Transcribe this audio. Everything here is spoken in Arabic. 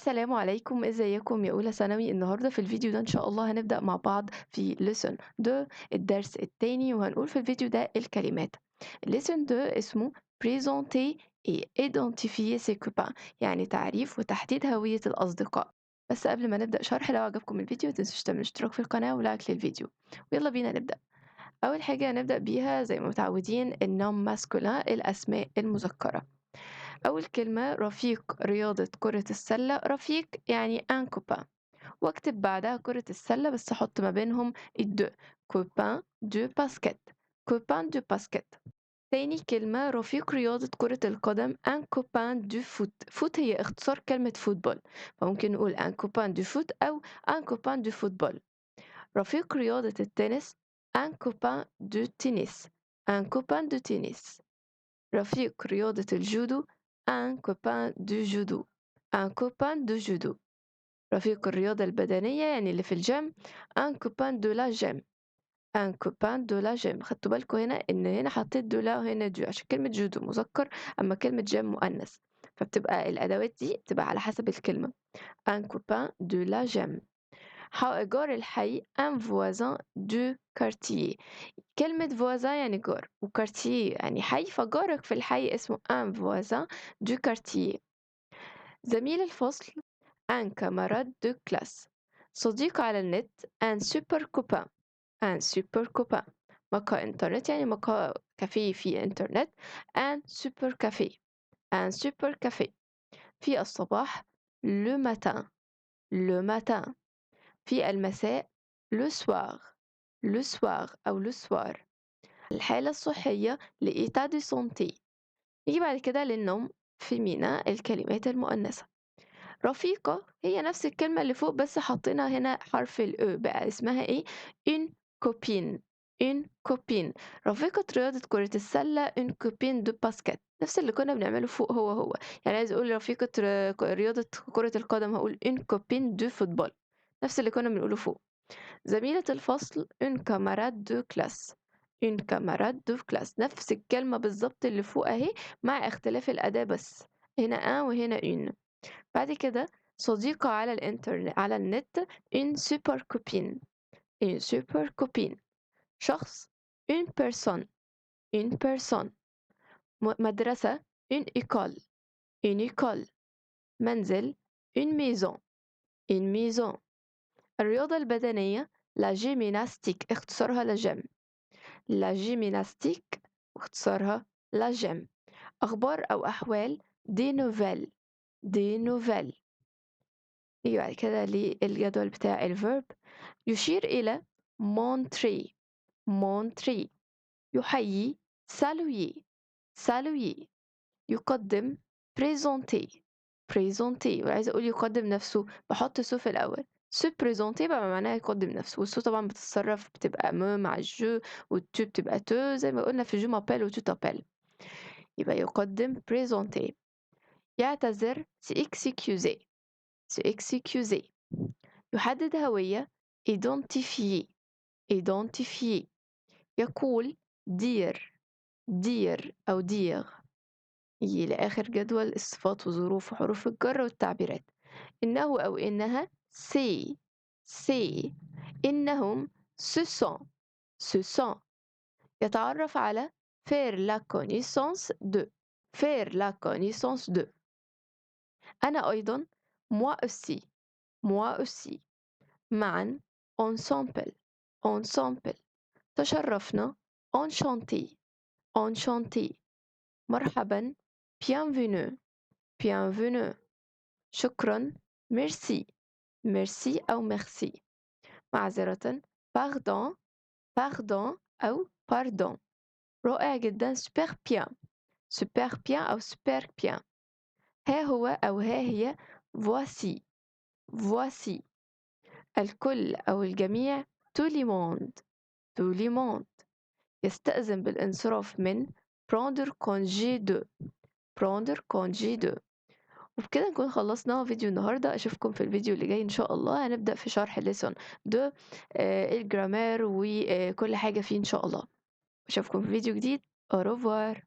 السلام عليكم، ازيكم يا أولى ثانوي؟ النهارده في الفيديو ده إن شاء الله هنبدأ مع بعض في lesson 2 الدرس التاني، وهنقول في الفيديو ده الكلمات. lesson 2 اسمه présenter et identifier ses copains، يعني تعريف وتحديد هوية الأصدقاء. بس قبل ما نبدأ شرح، لو عجبكم الفيديو متنسوش تعملوا اشتراك في القناة ولايك للفيديو. ويلا بينا نبدأ. أول حاجة هنبدأ بيها زي ما متعودين النوم ماسكولين، الأسماء المذكرة. أول كلمة رفيق رياضة كرة السلة، رفيق يعني un copain، واكتب بعدها كرة السلة بس أحط ما بينهم الدو، copain du basket، copain du basket. تاني كلمة رفيق رياضة كرة القدم un copain du foot، foot هي اختصار كلمة فوتبول، فممكن نقول un copain du foot أو un copain du football. رفيق رياضة التنس un copain du tennis، un copain du tennis. رفيق رياضة الجودو un copain du judo، un copain de judo. رفيق الرياضة البدنية يعني اللي في الجيم un copain de la gym، un copain de la gym. خدتوا بالكم هنا إن هنا حطيت de la وهنا du عشان كلمة جودو مذكر أما كلمة جيم مؤنث، فبتبقى الأدوات دي بتبقى على حسب الكلمة. un copain de la gym. جار الحي un voisin du quartier. كلمة voisin يعني جار، وكارتيه يعني حي، فجارك في الحي اسمه un voisin du quartier. زميل الفصل un camarade de classe. صديق على النت un super copain، un super copain. مقهى إنترنت يعني مقهى كافيه في إنترنت un super café، un super café. في الصباح le matin، le matin. في المساء le soir، le soir أو le soir. الحالة الصحية لإيتا دي سونتي. نيجي بعد كده للنوم فيمينا، الكلمات المؤنثة. رفيقة هي نفس الكلمة اللي فوق بس حطينا هنا حرف الأو، بقى اسمها إيه؟ une copine، une copine. رفيقة رياضة كرة السلة une copine de basket، نفس اللي كنا بنعمله فوق هو هو. يعني عايز أقول رفيقة رياضة كرة القدم هقول une copine de football، نفس اللي كنا بنقوله فوق. زميلة الفصل une camarade de classe، une camarade de classe، نفس الكلمة بالضبط اللي فوق أهي مع اختلاف الأداة بس، هنا un وهنا une. بعد كده صديقة على الإنترنت على النت une super copine، une super copine. شخص une personne، une personne. مدرسة une école، une école. منزل une maison، une maison. الرياضة البدنية la gymnastique اختصارها la gym، la gymnastique واختصارها la gym. أخبار أو أحوال des nouvelles، des nouvelles. نيجي بعد كده للجدول بتاع الverb. يشير إلى montrer، montrer. يحيي saluer، saluer. يقدم présenter، présenter. وعايزة أقول يقدم نفسه بحط سو في الأول، se présenter بقى معناها يقدم نفسه، والسو طبعا بتتصرف بتبقى me مع الجو، والتو بتبقى te زي ما قلنا في جو m'appelle وتو t'appelles. يبقى يقدم présenter. يعتذر s'excuser، s'excuser. يحدد هوية identifier، identifier. يقول dire، dire أو dire. يجي لآخر جدول الصفات وظروف وحروف الجر والتعبيرات. إنه أو إنها سي، سي. إنهم ce sont، ce sont. يتعرف على faire la connaissance de، faire la connaissance de. أنا أيضا moi aussi، moi aussi. معا ensemble، ensemble. تشرفنا enchanté، enchanté. مرحبا bienvenue، bienvenue. شكرا merci، merci أو merci. معذرة pardon، pardon أو pardon. رائع جدا super bien، super bien أو super bien. ها هو أو ها هي voici، voici. الكل أو الجميع tout le monde، tout le monde. يستأذن بالانصراف من prendre congé de، prendre congé de. وبكده نكون خلصنا فيديو النهاردة. أشوفكم في الفيديو اللي جاي إن شاء الله، هنبدأ في شرح lesson ده الجرامير وكل حاجة فيه إن شاء الله. أشوفكم في فيديو جديد. au revoir.